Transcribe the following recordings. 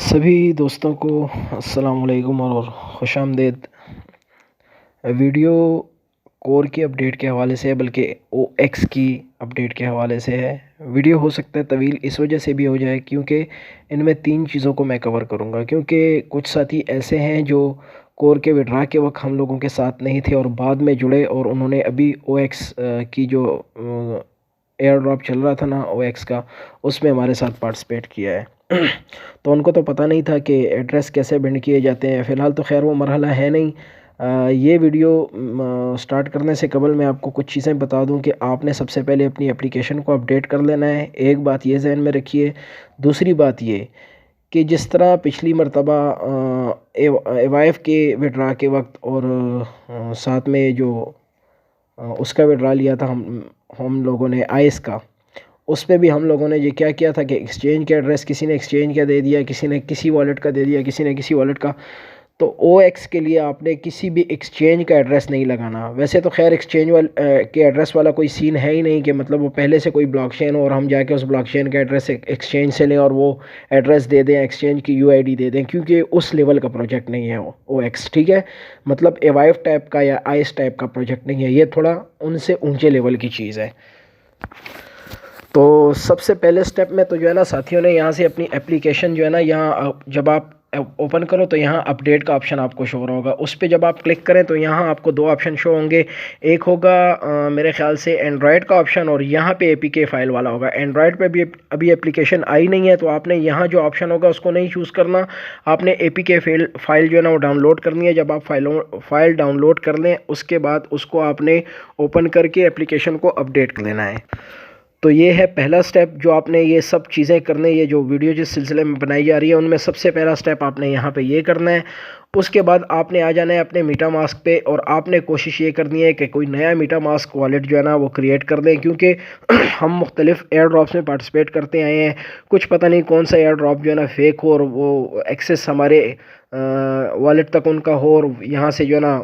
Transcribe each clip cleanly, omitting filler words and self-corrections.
सभी दोस्तों को अस्सलाम वालेकुम और खुशामदीद। वीडियो कोर की अपडेट के हवाले से है, बल्कि OX की अपडेट के हवाले से है। वीडियो हो सकता है तवील इस वजह से भी हो जाए क्योंकि इनमें तीन चीज़ों को मैं कवर करूँगा, क्योंकि कुछ साथी ऐसे हैं जो कोर के विड्रा के वक्त हम लोगों के साथ नहीं थे और बाद में जुड़े, और उन्होंने अभी OX की जो एयर ड्रॉप चल रहा था ना OX का, उसमें हमारे साथ पार्टिसिपेट किया है। तो उनको तो पता नहीं था कि एड्रेस कैसे बिंड किए जाते हैं। फ़िलहाल तो खैर वो मरहला है नहीं। ये वीडियो स्टार्ट करने से कबल मैं आपको कुछ चीज़ें बता दूं कि आपने सबसे पहले अपनी एप्लीकेशन को अपडेट कर लेना है। एक बात ये जहन में रखिए। दूसरी बात ये कि जिस तरह पिछली मरतबा एवाइफ के विड्रा के वक्त और साथ में जो उसका विड्रा लिया था हम लोगों ने आइस का, उस पे भी हम लोगों ने ये क्या किया था कि एक्सचेंज का एड्रेस किसी ने एक्सचेंज का दे दिया, किसी ने किसी वॉलेट का दे दिया, किसी ने किसी वॉलेट का। तो OX के लिए आपने किसी भी एक्सचेंज का एड्रेस नहीं लगाना। वैसे तो खैर एक्सचेंज के एड्रेस वाला कोई सीन है ही नहीं कि मतलब वो पहले से कोई ब्लॉकचेन हो और हम जाके उस ब्लॉकचेन का एड्रेस एक्सचेंज से लें और वो एड्रेस दे दें, एक्सचेंज की UID दे दें, क्योंकि उस लेवल का प्रोजेक्ट नहीं है OX। ठीक है, मतलब एवाइफ टाइप का या आइस टाइप का प्रोजेक्ट नहीं है, ये थोड़ा उनसे ऊँचे लेवल की चीज़ है। तो सबसे पहले स्टेप में तो जो है ना साथियों ने यहाँ से अपनी एप्लीकेशन जो है ना, यहाँ जब आप ओपन करो तो यहाँ अपडेट का ऑप्शन आपको शो हो रहा होगा। उस पर जब आप क्लिक करें तो यहाँ आपको दो ऑप्शन शो होंगे। एक होगा मेरे ख्याल से एंड्रॉयड का ऑप्शन, और यहाँ पे APK फ़ाइल वाला होगा। एंड्रॉयड पे भी अभी एप्लीकेशन आई नहीं है, तो आपने यहाँ जो ऑप्शन होगा उसको नहीं चूज़ करना। आपने APK फ़ाइल जो है ना वो डाउनलोड करनी है। जब आप फाइल डाउनलोड कर लें उसके बाद उसको आपने ओपन करके एप्लीकेशन को अपडेट कर लेना है। तो ये है पहला स्टेप जो आपने ये सब चीज़ें करने, ये जो वीडियो जिस सिलसिले में बनाई जा रही है उनमें सबसे पहला स्टेप आपने यहाँ पे ये करना है। उसके बाद आपने आ जाना है अपने मीटामास्क पे, और आपने कोशिश ये करनी है कि कोई नया मीटामास्क वॉलेट जो है ना वो क्रिएट कर दें, क्योंकि हम मुख्तलिफ एयर ड्रॉप्स में पार्टिसिपेट करते आए हैं। कुछ पता नहीं कौन सा एयर ड्रॉप जो है ना फेक हो और वो एक्सेस हमारे वॉलेट तक उनका हो और यहाँ से जो है ना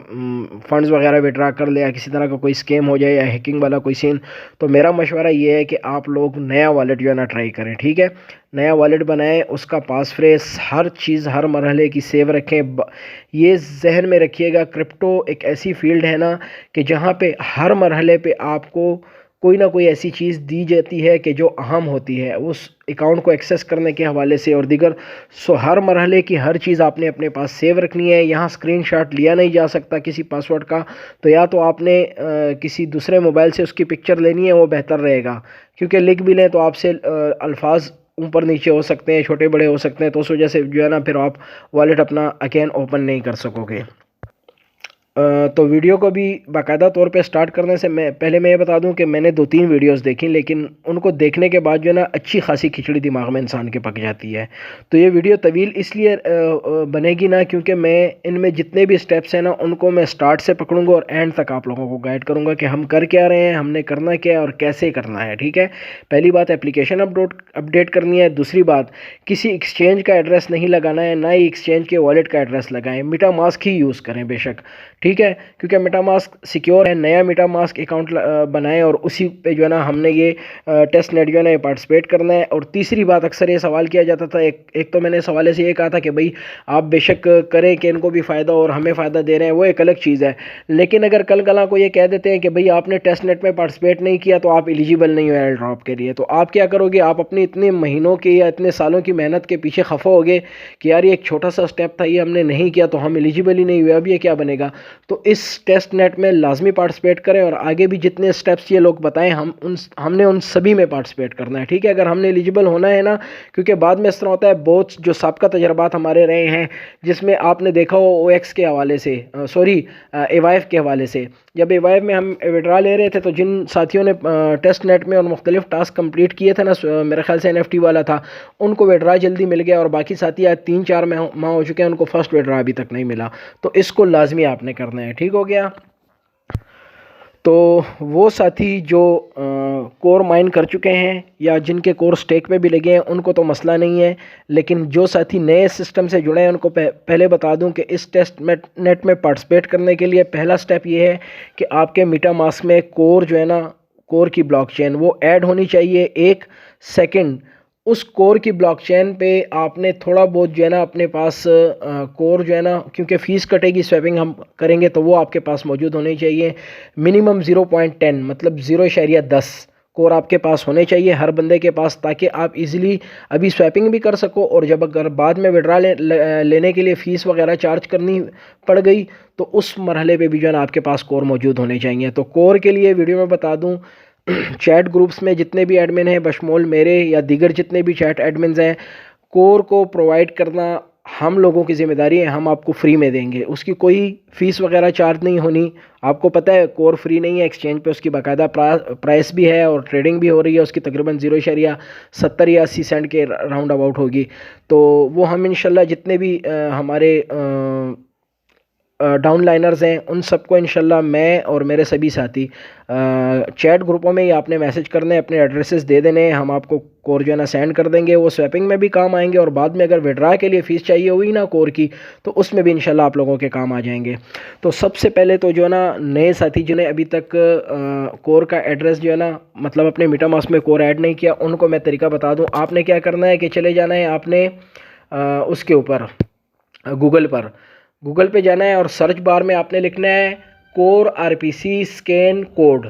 फ़ंड्स वगैरह विड्रा कर ले, या किसी तरह का कोई स्कैम हो जाए या हैकिंग वाला कोई सीन। तो मेरा मशवरा ये है कि आप लोग नया वॉलेट जो है ना ट्राई करें। ठीक है, नया वॉलेट बनाएं, उसका पास फ्रेज हर चीज़ हर मरहले की सेव रखें। ये जहन में रखिएगा, क्रिप्टो एक ऐसी फील्ड है ना कि जहाँ पे हर मरहले पे आपको कोई ना कोई ऐसी चीज़ दी जाती है कि जो अहम होती है उस अकाउंट को एक्सेस करने के हवाले से और दीगर। सो हर मरहले की हर चीज़ आपने अपने पास सेव रखनी है। यहाँ स्क्रीनशॉट लिया नहीं जा सकता किसी पासवर्ड का, तो या तो आपने किसी दूसरे मोबाइल से उसकी पिक्चर लेनी है, वो बेहतर रहेगा, क्योंकि लिख भी लें तो आपसे अल्फाज ऊपर नीचे हो सकते हैं, छोटे बड़े हो सकते हैं, तो उस वजह से जो है ना फिर आप वॉलेट अपना अगेन ओपन नहीं कर सकोगे। तो वीडियो को भी बाकायदा तौर पे स्टार्ट करने से पहले मैं ये बता दूं कि मैंने 2-3 वीडियोस देखी, लेकिन उनको देखने के बाद जो है ना अच्छी खासी खिचड़ी दिमाग में इंसान के पक जाती है। तो ये वीडियो तवील इसलिए बनेगी ना क्योंकि मैं इनमें जितने भी स्टेप्स हैं ना उनको मैं स्टार्ट से पकड़ूंगा और एंड तक आप लोगों को गाइड करूँगा कि हम कर क्या रहे हैं, हमने करना क्या है और कैसे करना है। ठीक है, पहली बात एप्लीकेशन अपडेट करनी है। दूसरी बात, किसी एक्सचेंज का एड्रेस नहीं लगाना है, ना ही एक्सचेंज के वॉलेट का एड्रेस लगाएं। मीटामास्क ही यूज़ करें बेशक, ठीक है, क्योंकि मीटामास्क सिक्योर है। नया मीटामास्क अकाउंट बनाएं और उसी पे जो है ना हमने ये टेस्ट नेट जो है ना पार्टिसिपेट करना है। और तीसरी बात, अक्सर ये सवाल किया जाता था, एक तो मैंने सवाल से ये कहा था कि भाई आप बेशक करें कि इनको भी फ़ायदा और हमें फ़ायदा दे रहे हैं, वो एक अलग चीज़ है। लेकिन अगर कल कला को ये कह देते हैं कि भाई आपने टेस्ट नेट में पार्टिसिपेट नहीं किया तो आप एलिजिबल नहीं हो एयर ड्रॉप के लिए, तो आप क्या करोगे? आप अपनी इतने महीनों की या इतने सालों की मेहनत के पीछे खफा होगे कि यार ये एक छोटा सा स्टेप था, ये हमने नहीं किया तो हम एलिजिबल ही नहीं हुए, अब ये क्या बनेगा। तो इस टेस्ट नेट में लाजमी पार्टिसिपेट करें, और आगे भी जितने स्टेप्स ये लोग बताएं हमने उन सभी में पार्टिसिपेट करना है। ठीक है, अगर हमने एलिजिबल होना है ना, क्योंकि बाद में इस तरह होता है बहुत जो सबका तजर्बात हमारे रहे हैं जिसमें आपने देखा हो OX के हवाले से, एवाइफ के हवाले से, जब एवाइफ में हम विड्रा ले रहे थे तो जिन साथियों ने टेस्ट नेट में और मुख्तलिफ टास्क कंप्लीट किए थे ना, मेरे ख्याल से NFT वाला था, उनको विड्रा जल्दी मिल गया, और बाकी साथी आज 3-4 माह हो चुके हैं उनको फर्स्ट विड्रा अभी तक नहीं मिला। तो इसको लाजमी आपने करना है। ठीक हो गया। तो वो साथी जो कोर माइन कर चुके हैं या जिनके कोर स्टेक पे भी लगे हैं उनको तो मसला नहीं है, लेकिन जो साथी नए सिस्टम से जुड़े हैं उनको पहले बता दूं कि इस टेस्ट नेट में पार्टिसिपेट करने के लिए पहला स्टेप ये है कि आपके मीटामास्क में कोर जो है ना, कोर की ब्लॉकचेन वो ऐड होनी चाहिए। एक सेकंड, उस कोर की ब्लॉकचेन पे आपने थोड़ा बहुत जो है ना अपने पास कोर जो है ना, क्योंकि फ़ीस कटेगी स्वैपिंग हम करेंगे तो वो आपके पास मौजूद होने चाहिए। मिनिमम 0.10 मतलब 0.10 कोर आपके पास होने चाहिए हर बंदे के पास, ताकि आप इजीली अभी स्वैपिंग भी कर सको, और जब अगर बाद में विड्रा लेने के लिए फ़ीस वगैरह चार्ज करनी पड़ गई तो उस मरहले पे भी जो है ना आपके पास कोर मौजूद होने चाहिए। तो कोर के लिए वीडियो में बता दूं, चैट ग्रुप्स में जितने भी एडमिन हैं बशमूल मेरे या दीगर जितने भी चैट एडमिन्स हैं, कोर को प्रोवाइड करना हम लोगों की ज़िम्मेदारी है। हम आपको फ्री में देंगे, उसकी कोई फ़ीस वगैरह चार्ज नहीं होनी। आपको पता है कोर फ्री नहीं है, एक्सचेंज पे उसकी बाकायदा प्राइस भी है और ट्रेडिंग भी हो रही है उसकी, तकरीबन 0.70 या 80 सेंट के राउंड अबाउट होगी। तो वो हम इंशाल्लाह जितने भी हमारे डाउनलाइनर्स हैं उन सबको इंशाल्लाह मैं और मेरे सभी साथी चैट ग्रुपों में ही आपने मैसेज करने, अपने एड्रेसेस दे देने, हम आपको कोर जो है ना सेंड कर देंगे। वो स्वैपिंग में भी काम आएंगे और बाद में अगर विड्रा के लिए फ़ीस चाहिए हुई ना कोर की, तो उसमें भी इंशाल्लाह आप लोगों के काम आ जाएंगे। तो सबसे पहले तो जो है ना नए साथी जिन्हें अभी तक कोर का एड्रेस जो है ना मतलब अपने मीटामास्क में कोर ऐड नहीं किया, उनको मैं तरीका बता दूँ। आपने क्या करना है कि चले जाना है आपने उसके ऊपर गूगल पे जाना है और सर्च बार में आपने लिखना है कोर आरपीसी स्कैन कोड।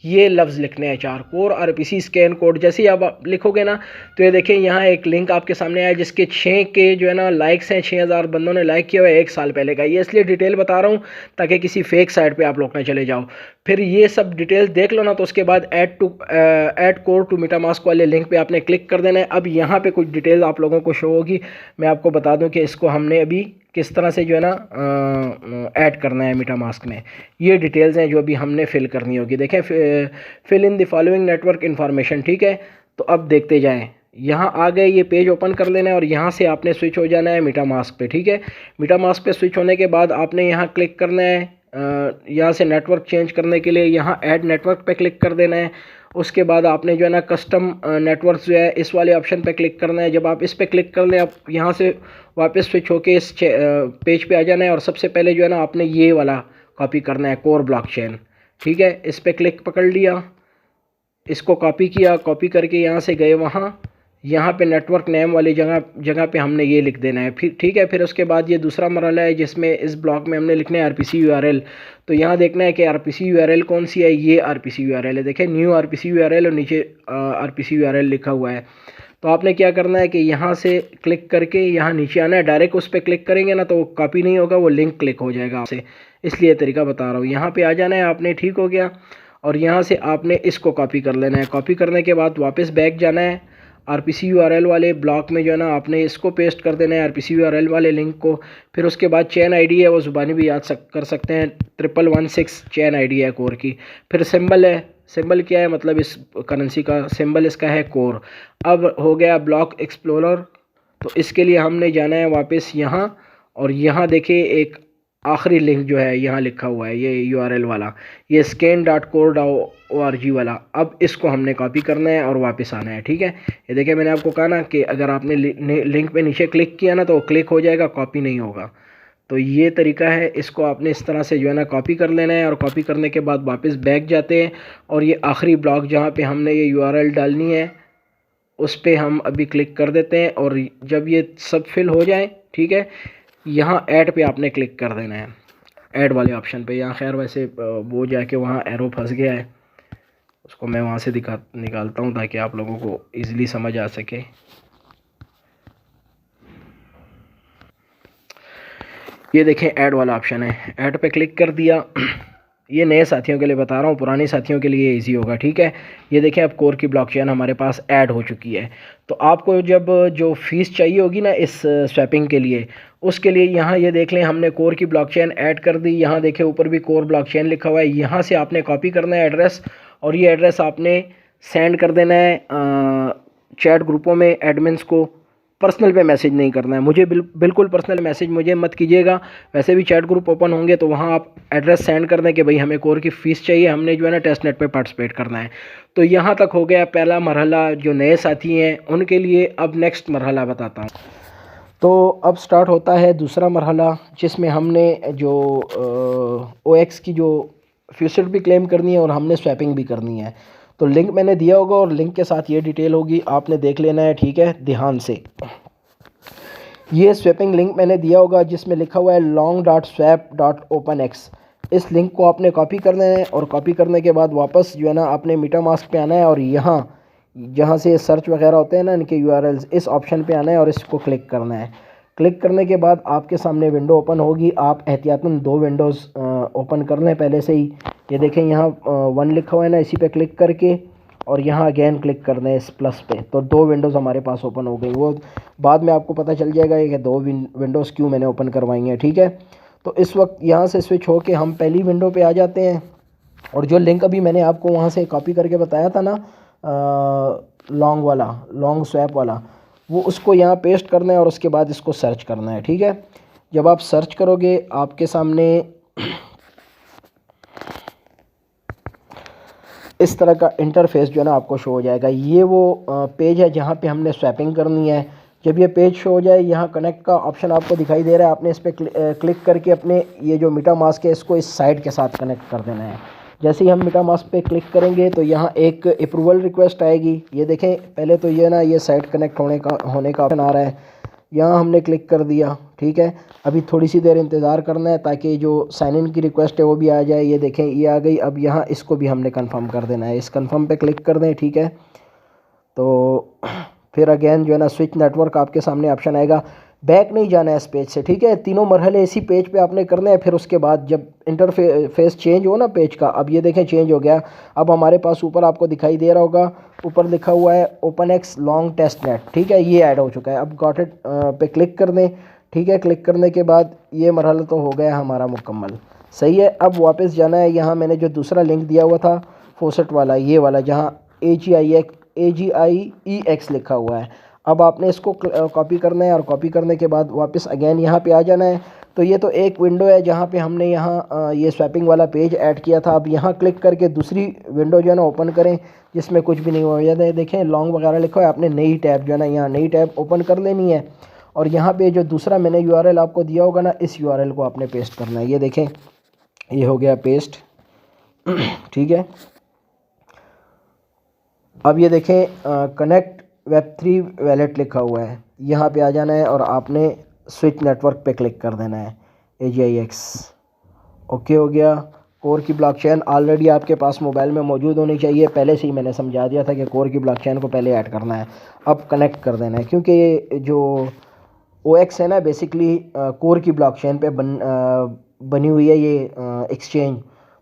ये लफ्ज़ लिखने हैं 4, कोर आरपीसी स्कैन कोड। जैसे ही आप लिखोगे ना तो ये देखें यहाँ एक लिंक आपके सामने आया जिसके 6 के जो है ना लाइक्स हैं, 6000 बंदों ने लाइक किया हुआ है 1 साल पहले का। ये इसलिए डिटेल बता रहा हूँ ताकि किसी फेक साइट पे आप लोग ना चले जाओ। फिर ये सब डिटेल्स देख लो ना, तो उसके बाद ऐड कोर टू मीटामास्क वाले लिंक पे आपने क्लिक कर देना है। अब यहाँ पे कुछ डिटेल आप लोगों को शो होगी। मैं आपको बता दूँ कि इसको हमने अभी किस तरह से जो है ना ऐड करना है मीटामास्क में। ये डिटेल्स हैं जो अभी हमने फिल करनी होगी। देखें fill in the following network information, ठीक है। तो अब देखते जाएं, यहाँ आ गए, ये पेज ओपन कर लेना है और यहाँ से आपने स्विच हो जाना है मीटामास्क पे, ठीक है। मीटामास्क पे स्विच होने के बाद आपने यहाँ क्लिक करना है, यहाँ से नेटवर्क चेंज करने के लिए यहाँ ऐड नेटवर्क पे क्लिक कर देना है। उसके बाद आपने जो है ना कस्टम नेटवर्क जो है इस वाले ऑप्शन पे क्लिक करना है। जब आप इस पे क्लिक कर लें, आप यहाँ से वापस स्विच होके इस पेज पे आ जाना है और सबसे पहले जो है ना आपने ये वाला कॉपी करना है, कोर ब्लॉकचेन, ठीक है। इस पे क्लिक पकड़ लिया, इसको कॉपी किया, कॉपी करके यहाँ से गए वहाँ, यहाँ पे नेटवर्क नेम वाली जगह पे हमने ये लिख देना है, फिर ठीक है। फिर उसके बाद ये दूसरा मरहला है जिसमें इस ब्लॉक में हमने लिखना है आरपीसी यूआरएल। तो यहाँ देखना है कि आरपीसी यूआरएल कौन सी है, ये आरपीसी यूआरएल है। देखें न्यू आरपीसी यूआरएल और नीचे आरपीसी यूआरएल लिखा हुआ है। तो आपने क्या करना है कि यहाँ से क्लिक करके यहाँ नीचे आना है। डायरेक्ट उस पर क्लिक करेंगे ना तो वो कॉपी नहीं होगा, वो लिंक क्लिक हो जाएगा आपसे, इसलिए तरीका बता रहा हूँ। यहाँ पे आ जाना है आपने, ठीक हो गया। और यहाँ से आपने इसको कॉपी कर लेना है। कॉपी करने के बाद वापस बैक जाना है, आरपीसी यूआरएल वाले ब्लॉक में जो है ना आपने इसको पेस्ट कर देना है, आरपीसी यूआरएल वाले लिंक को। फिर उसके बाद चेन आईडी है, वो ज़ुबानी भी याद कर सकते हैं, 1116 चेन आईडी है कोर की। फिर सिंबल है, सिंबल क्या है मतलब इस करेंसी का सिंबल इसका है कोर। अब हो गया ब्लॉक एक्सप्लोरर, तो इसके लिए हमने जाना है वापस यहाँ, और यहाँ देखिए एक आखिरी लिंक जो है यहाँ लिखा हुआ है, ये यूआरएल वाला, ये scan.core.org वाला। अब इसको हमने कॉपी करना है और वापस आना है, ठीक है। ये देखिए मैंने आपको कहा ना कि अगर आपने लिंक पे नीचे क्लिक किया ना तो क्लिक हो जाएगा, कॉपी नहीं होगा। तो ये तरीका है, इसको आपने इस तरह से जो है ना कॉपी कर लेना है। और कॉपी करने के बाद वापस बैक जाते हैं और ये आखिरी ब्लॉक जहाँ पे हमने ये यूआरएल डालनी है उस पर हम अभी क्लिक कर देते हैं। और जब ये सब फिल हो जाए, ठीक है, यहाँ ऐड पे आपने क्लिक कर देना है, ऐड वाले ऑप्शन पे। यहाँ खैर वैसे वो जाके वहाँ एरो फंस गया है, उसको मैं वहाँ से निकालता हूँ ताकि आप लोगों को इजीली समझ आ सके। ये देखें ऐड वाला ऑप्शन है, ऐड पे क्लिक कर दिया। ये नए साथियों के लिए बता रहा हूँ, पुराने साथियों के लिए इजी होगा, ठीक है। ये देखें अब कोर की ब्लॉकचेन हमारे पास ऐड हो चुकी है। तो आपको जब जो फीस चाहिए होगी ना इस स्वैपिंग के लिए, उसके लिए यहाँ ये देख लें हमने कोर की ब्लॉकचेन ऐड कर दी। यहाँ देखें ऊपर भी कोर ब्लॉकचेन लिखा हुआ है। यहाँ से आपने कॉपी करना है एड्रेस, और ये एड्रेस आपने सेंड कर देना है चैट ग्रुपों में एडमिन्स को। पर्सनल पे मैसेज नहीं करना है मुझे, बिल्कुल पर्सनल मैसेज मुझे मत कीजिएगा। वैसे भी चैट ग्रुप ओपन होंगे तो वहाँ आप एड्रेस सेंड कर दें कि भाई हमें कोर की फ़ीस चाहिए, हमने जो है ना टेस्ट नेट पे पार्टिसिपेट करना है। तो यहाँ तक हो गया पहला मरहला। जो नए साथी हैं उनके लिए अब नेक्स्ट मरहला बताता हूँ। तो अब स्टार्ट होता है दूसरा मरहला, जिसमें हमने जो OX की जो फ्यूचर भी क्लेम करनी है और हमने स्वैपिंग भी करनी है। तो लिंक मैंने दिया होगा और लिंक के साथ ये डिटेल होगी, आपने देख लेना है, ठीक है, ध्यान से। ये स्वैपिंग लिंक मैंने दिया होगा जिसमें लिखा हुआ है long.swap.openx। इस लिंक को आपने कॉपी करना है और कॉपी करने के बाद वापस जो है ना आपने मीटामास्क पे आना है और यहाँ जहाँ से सर्च वगैरह होते हैं ना इनके यूआरएल्स, इस ऑप्शन पे आना है और इसको क्लिक करना है। क्लिक करने के बाद आपके सामने विंडो ओपन होगी। आप एहतियातन 2 विंडोज़ ओपन कर लें पहले से ही। ये देखें यहाँ 1 लिखा हुआ है ना, इसी पे क्लिक करके और यहाँ अगेन क्लिक करना है इस प्लस पे, तो 2 विंडोज़ हमारे पास ओपन हो गई। वो बाद में आपको पता चल जाएगा कि 2 विंडोज़ क्यों मैंने ओपन करवाई हैं, ठीक है। तो इस वक्त यहाँ से स्विच होके हम पहली विंडो पे आ जाते हैं और जो लिंक अभी मैंने आपको वहाँ से कॉपी करके बताया था ना लॉन्ग स्वैप वाला, वो उसको यहाँ पेस्ट करना है और उसके बाद इसको सर्च करना है, ठीक है। जब आप सर्च करोगे आपके सामने इस तरह का इंटरफेस जो है ना आपको शो हो जाएगा। ये वो पेज है जहाँ पे हमने स्वैपिंग करनी है। जब ये पेज शो हो जाए, यहाँ कनेक्ट का ऑप्शन आपको दिखाई दे रहा है, आपने इस पर क्लिक करके अपने ये जो मीटामास्क है इसको इस साइट के साथ कनेक्ट कर देना है। जैसे ही हम मीटामास्क पे क्लिक करेंगे तो यहाँ एक अप्रूवल रिक्वेस्ट आएगी। ये देखें, पहले तो ये ना ये साइट कनेक्ट होने का ऑप्शन आ रहा है, यहाँ हमने क्लिक कर दिया, ठीक है। अभी थोड़ी सी देर इंतज़ार करना है ताकि जो साइन इन की रिक्वेस्ट है वो भी आ जाए। ये देखें ये आ गई। अब यहाँ इसको भी हमने कंफर्म कर देना है, इस कंफर्म पे क्लिक कर दें, ठीक है। तो फिर अगेन जो है ना स्विच नेटवर्क आपके सामने ऑप्शन आएगा। बैक नहीं जाना है इस पेज से, ठीक है। तीनों मरहले इसी पेज पे आपने करने हैं। फिर उसके बाद जब इंटरफेस चेंज हो ना पेज का, अब ये देखें चेंज हो गया। अब हमारे पास ऊपर आपको दिखाई दे रहा होगा, ऊपर लिखा हुआ है OpenX लॉन्ग टेस्ट नेट, ठीक है, ये ऐड हो चुका है। अब गॉट इट पे क्लिक कर दें, ठीक है। क्लिक करने के बाद ये मरहला तो हो गया हमारा मुकम्मल, सही है। अब वापस जाना है, यहाँ मैंने जो दूसरा लिंक दिया हुआ था फोसेट वाला, ये वाला जहाँ AGIEX लिखा हुआ है, अब आपने इसको कॉपी करना है और कॉपी करने के बाद वापस अगेन यहाँ पे आ जाना है। तो ये तो एक विंडो है जहाँ पे हमने यहाँ ये स्वैपिंग वाला पेज ऐड किया था। अब यहाँ क्लिक करके दूसरी विंडो जो है ना ओपन करें जिसमें कुछ भी नहीं हुआ है। देखें लॉन्ग वगैरह लिखा है, आपने नई टैब जो है ना यहाँ नई टैब ओपन कर लेनी है और यहाँ पे जो दूसरा मैंने यूआरएल आपको दिया होगा ना, इस यूआरएल को आपने पेस्ट करना है। ये देखें ये हो गया पेस्ट, ठीक है। अब ये देखें कनेक्ट Web3 वैलेट लिखा हुआ है, यहाँ पे आ जाना है और आपने स्विच नेटवर्क पे क्लिक कर देना है, AGIX। ओके हो गया। कोर की ब्लॉकचेन ऑलरेडी आपके पास मोबाइल में मौजूद होनी चाहिए, पहले से ही मैंने समझा दिया था कि कोर की ब्लॉकचेन को पहले ऐड करना है। अब कनेक्ट कर देना है क्योंकि ये जो OX है ना बेसिकली कोर की ब्लॉकचेन पे बनी हुई है ये एक्सचेंज,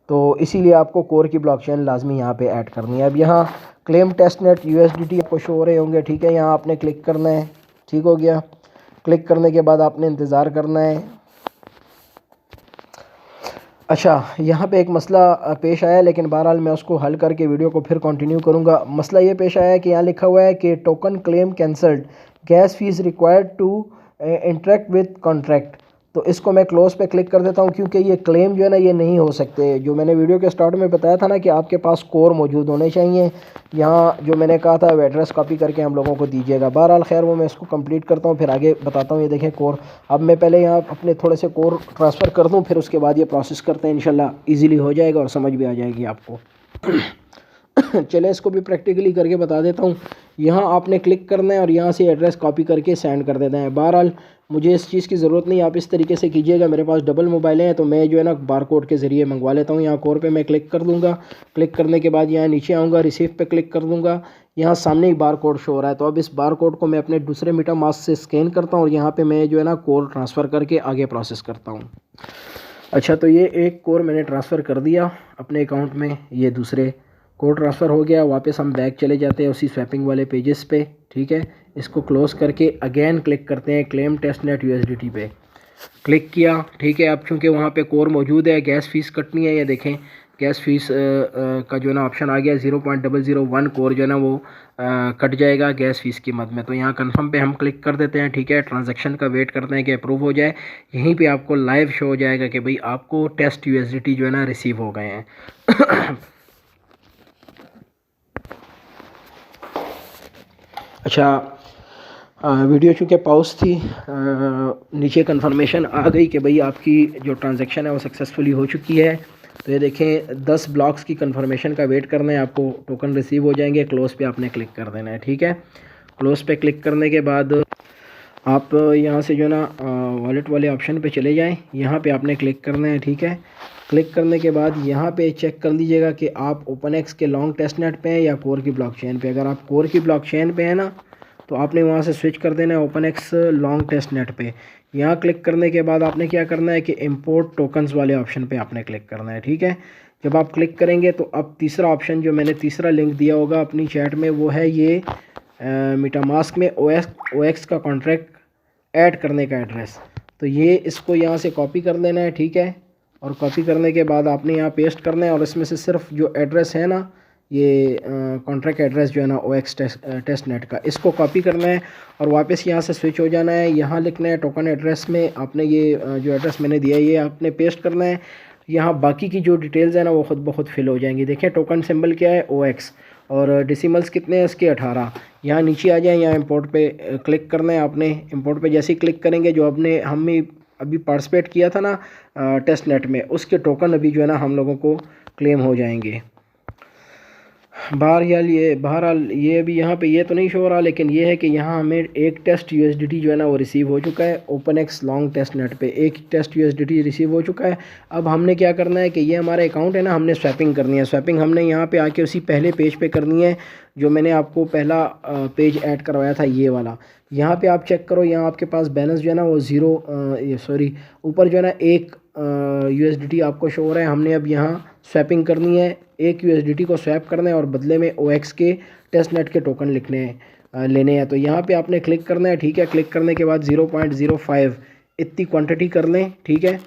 तो इसीलिए आपको कोर की ब्लॉकचेन लाजमी यहाँ पे ऐड करनी है। अब यहाँ क्लेम टेस्ट नेट USDT आपको शो हो रहे होंगे, ठीक है। यहाँ आपने क्लिक करना है, ठीक हो गया। क्लिक करने के बाद आपने इंतज़ार करना है। अच्छा, यहाँ पे एक मसला पेश आया, लेकिन बहरहाल मैं उसको हल करके वीडियो को फिर कंटिन्यू करूँगा। मसला ये पेश आया कि यहाँ लिखा हुआ है कि token claim cancelled, gas fees required to interact with contract. तो इसको मैं क्लोज पे क्लिक कर देता हूँ क्योंकि ये क्लेम जो है ना ये नहीं हो सकते। जो मैंने वीडियो के स्टार्ट में बताया था ना कि आपके पास कोर मौजूद होने चाहिए, यहाँ जो मैंने कहा था वो एड्रेस कॉपी करके हम लोगों को दीजिएगा। बहरहाल खैर वो मैं इसको कंप्लीट करता हूँ फिर आगे बताता हूँ। ये देखें कोर, अब मैं पहले यहाँ अपने थोड़े से कोर ट्रांसफ़र कर दूँ, फिर उसके बाद ये प्रोसेस करते हैं, इंशाल्लाह ईज़िली हो जाएगा और समझ भी आ जाएगी आपको। चले इसको भी प्रैक्टिकली करके बता देता हूँ। यहाँ आपने क्लिक करना है और यहाँ से एड्रेस कॉपी करके सेंड कर देना है। बहरहाल मुझे इस चीज़ की ज़रूरत नहीं, आप इस तरीके से कीजिएगा। मेरे पास डबल मोबाइलें हैं तो मैं जो है ना बार कोड के ज़रिए मंगवा लेता हूँ। यहाँ कोर पे मैं क्लिक कर दूँगा, क्लिक करने के बाद यहाँ नीचे आऊँगा, रिसीव पे क्लिक कर दूँगा। यहाँ सामने ही बार कोड शो हो रहा है, तो अब इस बार कोड को मैं अपने दूसरे मीटामास्क से स्कैन करता हूँ और यहाँ पर मैं जो है ना कोड ट्रांसफ़र करके आगे प्रोसेस करता हूँ। अच्छा, तो ये एक कोड मैंने ट्रांसफ़र कर दिया अपने अकाउंट में, ये दूसरे कोड ट्रांसफ़र हो गया। वापस हम बैक चले जाते हैं उसी स्वैपिंग वाले पेजेस पे, ठीक है। इसको क्लोज़ करके अगेन क्लिक करते हैं क्लेम टेस्ट नेट USDT पे, क्लिक किया, ठीक है। अब चूँकि वहाँ पे कोर मौजूद है, गैस फीस कटनी है, ये देखें गैस फीस का जो है ना ऑप्शन आ गया, 0.001 कोर जो है ना वो कट जाएगा गैस फीस की मद में। तो यहाँ कंफर्म पे हम क्लिक कर देते हैं, ठीक है। ट्रांजैक्शन का वेट करते हैं कि अप्रूव हो जाए। यहीं पे आपको लाइव शो हो जाएगा कि भाई आपको टेस्ट USDT जो है ना रिसीव हो गए हैं। अच्छा, वीडियो चूँकि पॉज थी, नीचे कंफर्मेशन आ गई कि भाई आपकी जो ट्रांजैक्शन है वो सक्सेसफुली हो चुकी है। तो ये देखें 10 ब्लॉक्स की कंफर्मेशन का वेट करना है, आपको टोकन रिसीव हो जाएंगे। क्लोज़ पे आपने क्लिक कर देना है, ठीक है। क्लोज़ पे क्लिक करने के बाद आप यहाँ से जो है ना वॉलेट वाले ऑप्शन पे चले जाएं, यहाँ पे आपने क्लिक करना है, ठीक है। क्लिक करने के बाद यहाँ पे चेक कर लीजिएगा कि आप ओपनएक्स के लॉन्ग टेस्टनेट पे हैं या कोर की ब्लॉकचेन पे। अगर आप कोर की ब्लॉकचेन पे हैं ना, तो आपने वहाँ से स्विच कर देना है ओपनएक्स लॉन्ग टेस्टनेट पे। यहाँ क्लिक करने के बाद आपने क्या करना है कि इंपोर्ट टोकन्स वाले ऑप्शन पे आपने क्लिक करना है, ठीक है। जब आप क्लिक करेंगे तो अब तीसरा ऑप्शन जो मैंने तीसरा लिंक दिया होगा अपनी चैट में, वो है ये मेटामास्क में OX का कॉन्ट्रैक्ट ऐड करने का एड्रेस। तो ये इसको यहाँ से कॉपी कर लेना है, ठीक है। और कॉपी करने के बाद आपने यहाँ पेस्ट करना है और इसमें से सिर्फ जो एड्रेस है ना, ये कॉन्ट्रैक्ट एड्रेस जो है ना OX टेस्ट नेट का, इसको कॉपी करना है और वापस यहाँ से स्विच हो जाना है। यहाँ लिखना है टोकन एड्रेस में आपने ये जो एड्रेस मैंने दिया है ये आपने पेस्ट करना है। यहाँ बाकी की जो डिटेल्स है ना वो ख़ुद ब खुद फिल हो जाएंगी। देखें टोकन सिंबल क्या है OX, और डेसिमल्स कितने हैं इसके 18। यहाँ नीचे आ जाए, यहाँ इंपोर्ट पे क्लिक करना है आपने। इंपोर्ट पे जैसे ही क्लिक करेंगे जो हमने अभी पार्टिसिपेट किया था ना टेस्ट नेट में, उसके टोकन अभी जो है ना हम लोगों को क्लेम हो जाएंगे। बहरहाल ये अभी यहाँ पे ये तो नहीं शो हो रहा, लेकिन ये है कि यहाँ हमें एक टेस्ट USDT जो है ना वो रिसीव हो चुका है ओपनएक्स लॉन्ग टेस्ट नेट पे। एक टेस्ट USDT रिसीव हो चुका है। अब हमने क्या करना है कि ये हमारा अकाउंट है ना, हमने स्वैपिंग करनी है। स्वैपिंग हमने यहाँ पे आके उसी पहले पेज पे करनी है जो मैंने आपको पहला पेज ऐड करवाया था, ये वाला। यहाँ पे आप चेक करो, यहाँ आपके पास बैलेंस जो है ना वो ऊपर जो है ना एक USDT आपको शो हो रहा है। हमने अब यहाँ स्वैपिंग करनी है, एक USDT को स्वैप करना है और बदले में OX के टेस्ट नेट के टोकन लेने हैं। तो यहाँ पे आपने क्लिक करना है, ठीक है। क्लिक करने के बाद 0.05 इतनी क्वांटिटी कर लें, ठीक है।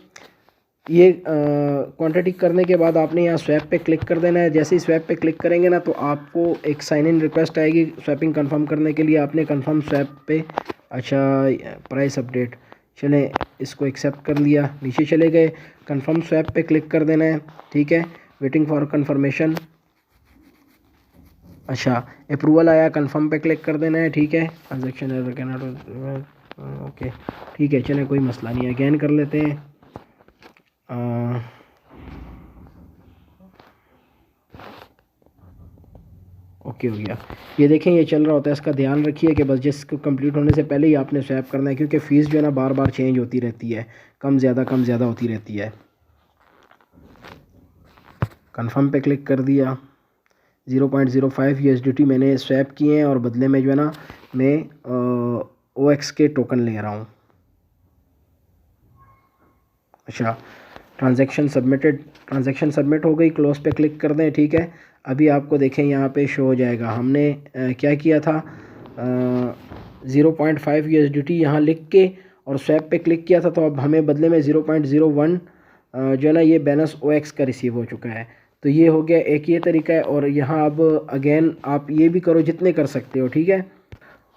ये क्वांटिटी करने के बाद आपने यहाँ स्वैप पे क्लिक कर देना है। जैसे ही स्वैप पे क्लिक करेंगे ना तो आपको एक साइन इन रिक्वेस्ट आएगी स्वैपिंग कंफर्म करने के लिए। आपने कंफर्म स्वैप पे, अच्छा प्राइस अपडेट, चलें इसको एक्सेप्ट कर लिया, नीचे चले गए, कंफर्म स्वैप पे क्लिक कर देना है, ठीक है। वेटिंग फॉर कंफर्मेशन, अच्छा अप्रूवल आया, कंफर्म पे क्लिक कर देना है, ठीक है। Transaction error can not, okay ठीक है, चलें कोई मसला नहीं है। अगेन कर लेते हैं, ओके हो गया। ये देखें ये चल रहा होता है, इसका ध्यान रखिए कि बस जिसको कंप्लीट होने से पहले ही आपने स्वैप करना है, क्योंकि फ़ीस जो है ना बार बार चेंज होती रहती है, कम ज़्यादा होती रहती है। कंफर्म पे क्लिक कर दिया। 0.05 USDT मैंने स्वैप किए हैं और बदले में जो है ना मैं OX के टोकन ले रहा हूँ। अच्छा ट्रांजैक्शन सबमिट हो गई। क्लोज पे क्लिक कर दें, ठीक है। अभी आपको देखें यहाँ पे शो हो जाएगा हमने क्या किया था, 0.5 USDT यहाँ लिख के और स्वैप पे क्लिक किया था, तो अब हमें बदले में 0.01 जो है ना ये बैलेंस OX का रिसीव हो चुका है। तो ये हो गया, एक ये तरीका है। और यहाँ अब अगेन आप ये भी करो जितने कर सकते हो, ठीक है।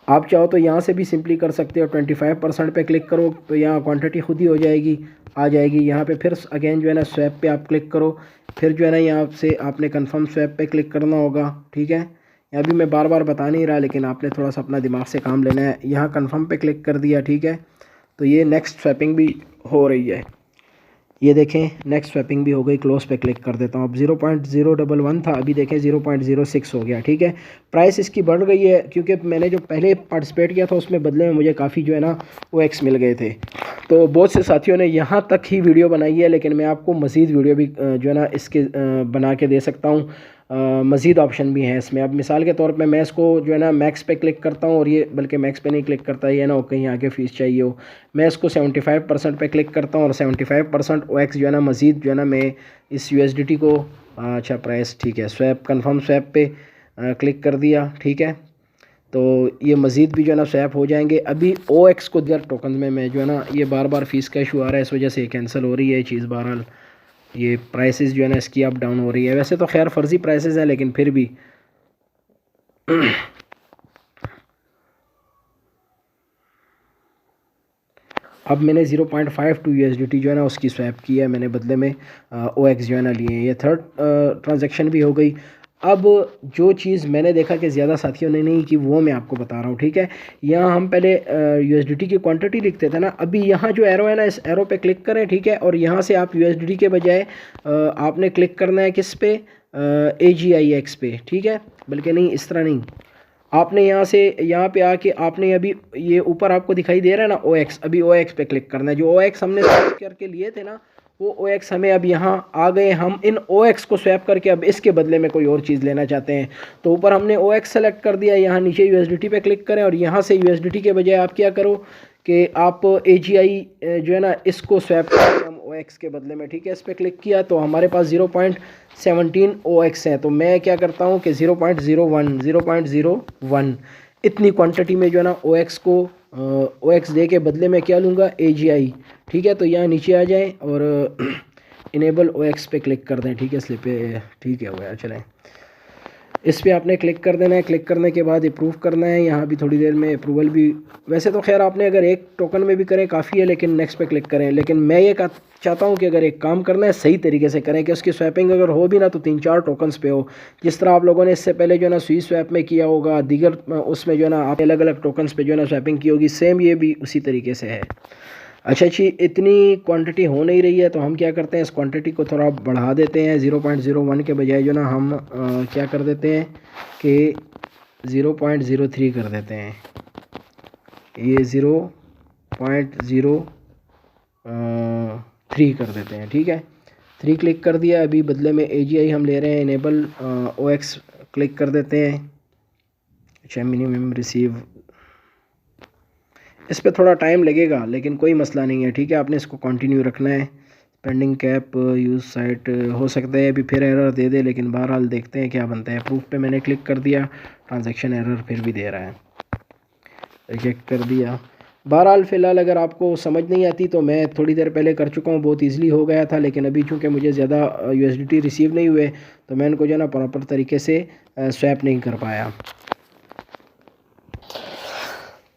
आप चाहो तो यहाँ से भी सिंपली कर सकते हो, 25% पे क्लिक करो तो यहाँ क्वांटिटी खुद ही हो जाएगी, आ जाएगी। यहाँ पे फिर अगेन जो है ना स्वैप पे आप क्लिक करो, फिर जो है ना यहाँ से आपने कंफर्म स्वैप पे क्लिक करना होगा, ठीक है। यहाँ भी मैं बार बार बता नहीं रहा, लेकिन आपने थोड़ा सा अपना दिमाग से काम लेना है। यहाँ कंफर्म पे क्लिक कर दिया, ठीक है। तो ये नेक्स्ट स्वैपिंग भी हो रही है, ये देखें नेक्स्ट स्वैपिंग भी हो गई। क्लोज पे क्लिक कर देता हूँ। अब 0.011 था, अभी देखें 0.06 हो गया, ठीक है। प्राइस इसकी बढ़ गई है क्योंकि मैंने जो पहले पार्टिसिपेट किया था उसमें बदले में मुझे काफ़ी जो है ना OX मिल गए थे। तो बहुत से साथियों ने यहाँ तक ही वीडियो बनाई है, लेकिन मैं आपको मज़ीद वीडियो भी जो है ना इसके बना के दे सकता हूँ। मज़ीद ऑप्शन भी हैं इसमें। अब मिसाल के तौर पे मैं इसको जो है ना मैक्स पे क्लिक करता हूँ, और ये बल्कि मैक्स पे नहीं क्लिक करता, ये ना कहीं आगे फ़ीस चाहिए हो। मैं इसको 75% पे क्लिक करता हूँ और 75% OX जो है ना मज़ीद जो है ना मैं इस USDT को, अच्छा प्राइस ठीक है, स्वैप कंफर्म स्वैप पे क्लिक कर दिया, ठीक है। तो ये मज़ीद भी जो है ना स्वैप हो जाएंगे। अभी OX को दिया टोकन में मैं जो है ना ये बार बार फ़ीस का इशू आ रहा है, इस वजह से कैंसिल हो रही है ये चीज़। बहरहाल ये प्राइसेस जो है ना इसकी अप डाउन हो रही है। वैसे तो खैर फ़र्ज़ी प्राइसेस हैं, लेकिन फिर भी अब मैंने 0.52 USDT जो है ना उसकी स्वैप की है मैंने, बदले में OX जो है ना लिए। ये थर्ड ट्रांजैक्शन भी हो गई। अब जो चीज़ मैंने देखा कि ज़्यादा साथियों ने नहीं की, वो मैं आपको बता रहा हूँ, ठीक है। यहाँ हम पहले USDT की क्वांटिटी लिखते थे ना, अभी यहाँ जो एरो है ना, इस एरो पे क्लिक करें, ठीक है। और यहाँ से आप USDT के बजाय आपने क्लिक करना है किस पे, AGIX पे, ठीक है। बल्कि नहीं, इस तरह नहीं, आपने यहाँ पे आके आपने अभी ये ऊपर आपको दिखाई दे रहा है ना OX, अभी OX पे क्लिक करना है। जो OX हमने स्वैप करके लिए थे ना, वो OX हमें अब यहाँ आ गए। हम इन OX को स्वैप करके अब इसके बदले में कोई और चीज़ लेना चाहते हैं, तो ऊपर हमने OX सेलेक्ट कर दिया, यहाँ नीचे USDT पे क्लिक करें और यहाँ से USDT के बजाय आप क्या करो कि आप AGI जो है ना, इसको स्वैप करें हम OX के बदले में, ठीक है। इस पर क्लिक किया तो हमारे पास 0.17 OX है। तो मैं क्या करता हूँ कि 0.01 इतनी क्वांटिटी में जो है ना OX दे के बदले में क्या लूँगा, AGI, ठीक है। तो यहाँ नीचे आ जाएं और इनेबल OX पे क्लिक कर दें, ठीक है। स्लिप पे, ठीक है, हो गया, चलें। इस पर आपने क्लिक कर देना है। क्लिक करने के बाद अप्रूव करना है। यहाँ भी थोड़ी देर में अप्रूवल भी, वैसे तो खैर आपने अगर एक टोकन में भी करें काफ़ी है, लेकिन नेक्स्ट पे क्लिक करें। लेकिन मैं ये चाहता हूँ कि अगर एक काम करना है सही तरीके से करें, कि उसकी स्वैपिंग अगर हो भी ना तो 3-4 टोकन्स पे हो, जिस तरह आप लोगों ने इससे पहले जो है ना स्वी स्वैप में किया होगा, दीगर उसमें जो है ना आप अलग अलग टोकन्स पे जो है ना स्वैपिंग की होगी, सेम ये भी उसी तरीके से है। अच्छा जी, इतनी क्वांटिटी हो नहीं रही है, तो हम क्या करते हैं, इस क्वांटिटी को थोड़ा बढ़ा देते हैं। 0.01 के बजाय जो ना हम क्या कर देते हैं कि 0.03 कर देते हैं। ये 0.03 कर देते हैं, ठीक है। 3 क्लिक कर दिया। अभी बदले में AGI हम ले रहे हैं, इनेबल OX क्लिक कर देते हैं। अच्छा, मिनिमम रिसीव, इस पर थोड़ा टाइम लगेगा लेकिन कोई मसला नहीं है, ठीक है। आपने इसको कंटिन्यू रखना है। पेंडिंग कैप यूज़ साइट, हो सकता है अभी फिर एरर दे दे, लेकिन बहरहाल देखते हैं क्या बनता है। प्रूफ पे मैंने क्लिक कर दिया, ट्रांजैक्शन एरर फिर भी दे रहा है, रिजेक्ट कर दिया। बहरहाल फ़िलहाल अगर आपको समझ नहीं आती तो मैं थोड़ी देर पहले कर चुका हूँ, बहुत ईज़िली हो गया था। लेकिन अभी चूँकि मुझे ज़्यादा USDT रिसीव नहीं हुए, तो मैं इनको जो है ना प्रॉपर तरीके से स्वैप नहीं कर पाया।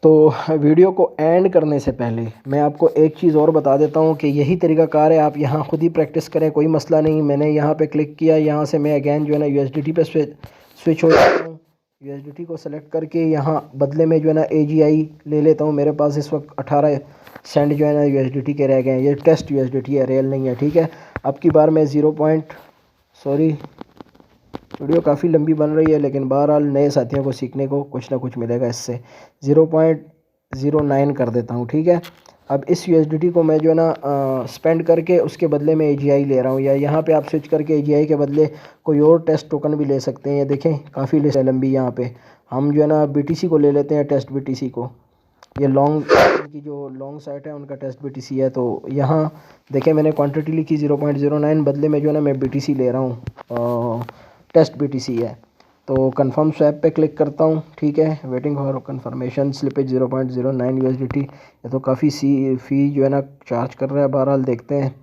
तो वीडियो को एंड करने से पहले मैं आपको एक चीज़ और बता देता हूँ कि यही तरीक़ाकार है, आप यहाँ ख़ुद ही प्रैक्टिस करें, कोई मसला नहीं। मैंने यहाँ पे क्लिक किया, यहाँ से मैं अगैन जो है ना USDT पे स्विच हो जाता हूँ। USDT को सेलेक्ट करके यहाँ बदले में जो है ना AGI ले लेता हूँ। मेरे पास इस वक्त 18 सेंट जो है ना USDT के रह गए हैं। ये टेस्ट USDT है, रियल नहीं है, ठीक है। अब की बार मैं वीडियो काफ़ी लंबी बन रही है, लेकिन बहरहाल नए साथियों को सीखने को कुछ ना कुछ मिलेगा इससे। 0.09 कर देता हूँ, ठीक है। अब इस USDT को मैं जो है ना स्पेंड करके उसके बदले में AGI ले रहा हूँ, या यहाँ पे आप स्विच करके AGI के बदले कोई और टेस्ट टोकन भी ले सकते हैं। ये देखें काफ़ी लिस्ट है लंबी। यहाँ पे हम जो है ना BTC को ले लेते हैं, टेस्ट BTC को। ये लॉन्ग की जो लॉन्ग साइट है उनका टेस्ट BTC है। तो यहाँ देखें मैंने क्वान्टिटी लिखी 0.09, बदले में जो है ना मैं BTC ले रहा हूँ, टेस्ट BTC है। तो कंफर्म स्वैप पे क्लिक करता हूँ, ठीक है। Waiting for confirmation, slippage 0.09 USDT। ये तो काफ़ी फ़ी जो है ना चार्ज कर रहा है। बहरहाल देखते हैं।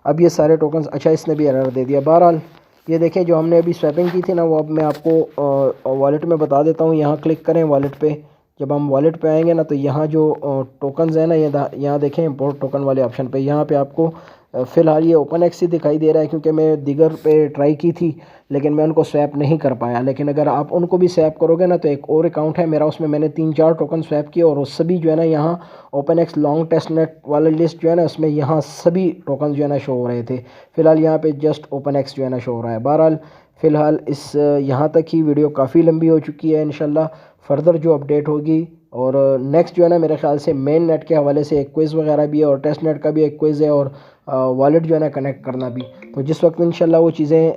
अब ये सारे टोकन्स, अच्छा इसने भी एरर दे दिया। बहरहाल ये देखें जो हमने अभी स्वैपिंग की थी ना, वो अब मैं आपको वॉलेट में बता देता हूँ। यहाँ क्लिक करें वॉलेट पे। जब हम वॉलेट पे आएंगे ना, तो यहाँ जो टोकन्स हैं ना, ये यहाँ देखें इम्पोर्ट टोकन वाले ऑप्शन पे, यहाँ पे आपको फ़िलहाल ये OpenX ही दिखाई दे रहा है, क्योंकि मैं दिगर पे ट्राई की थी लेकिन मैं उनको स्वैप नहीं कर पाया। लेकिन अगर आप उनको भी स्वैप करोगे ना, तो एक और अकाउंट है मेरा, उसमें मैंने 3-4 टोकन स्वैप किए, और वो सभी जो है ना यहाँ OpenX लॉन्ग टेस्ट नेट वाला लिस्ट जो है ना, उसमें यहाँ सभी टोकन जो है ना शो हो रहे थे। फ़िलहाल यहाँ पे जस्ट OpenX जो है ना शो हो रहा है। बहरहाल फ़िलहाल इस यहाँ तक ही वीडियो काफ़ी लंबी हो चुकी है। इंशाल्लाह फर्दर जो अपडेट होगी, और नेक्स्ट जो है ना मेरे ख्याल से मेन नेट के हवाले से एक क्विज़ वगैरह भी है, और टेस्ट नेट का भी एक क्विज़ है, और वॉलेट जो है ना कनेक्ट करना भी। तो जिस वक्त इंशाल्लाह वो चीज़ें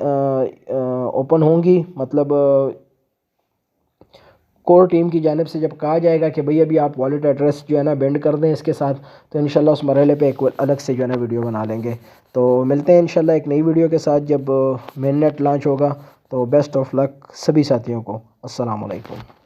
ओपन होंगी, मतलब कोर टीम की जानिब से जब कहा जाएगा कि भाई अभी आप वॉलेट एड्रेस जो है ना बेंड कर दें इसके साथ, तो इंशाल्लाह उस मरहले पे एक अलग से जो है ना वीडियो बना लेंगे। तो मिलते हैं इंशाल्लाह एक नई वीडियो के साथ जब मेन नेट लॉन्च होगा। तो बेस्ट ऑफ लक सभी साथियों को। अस्सलाम वालेकुम।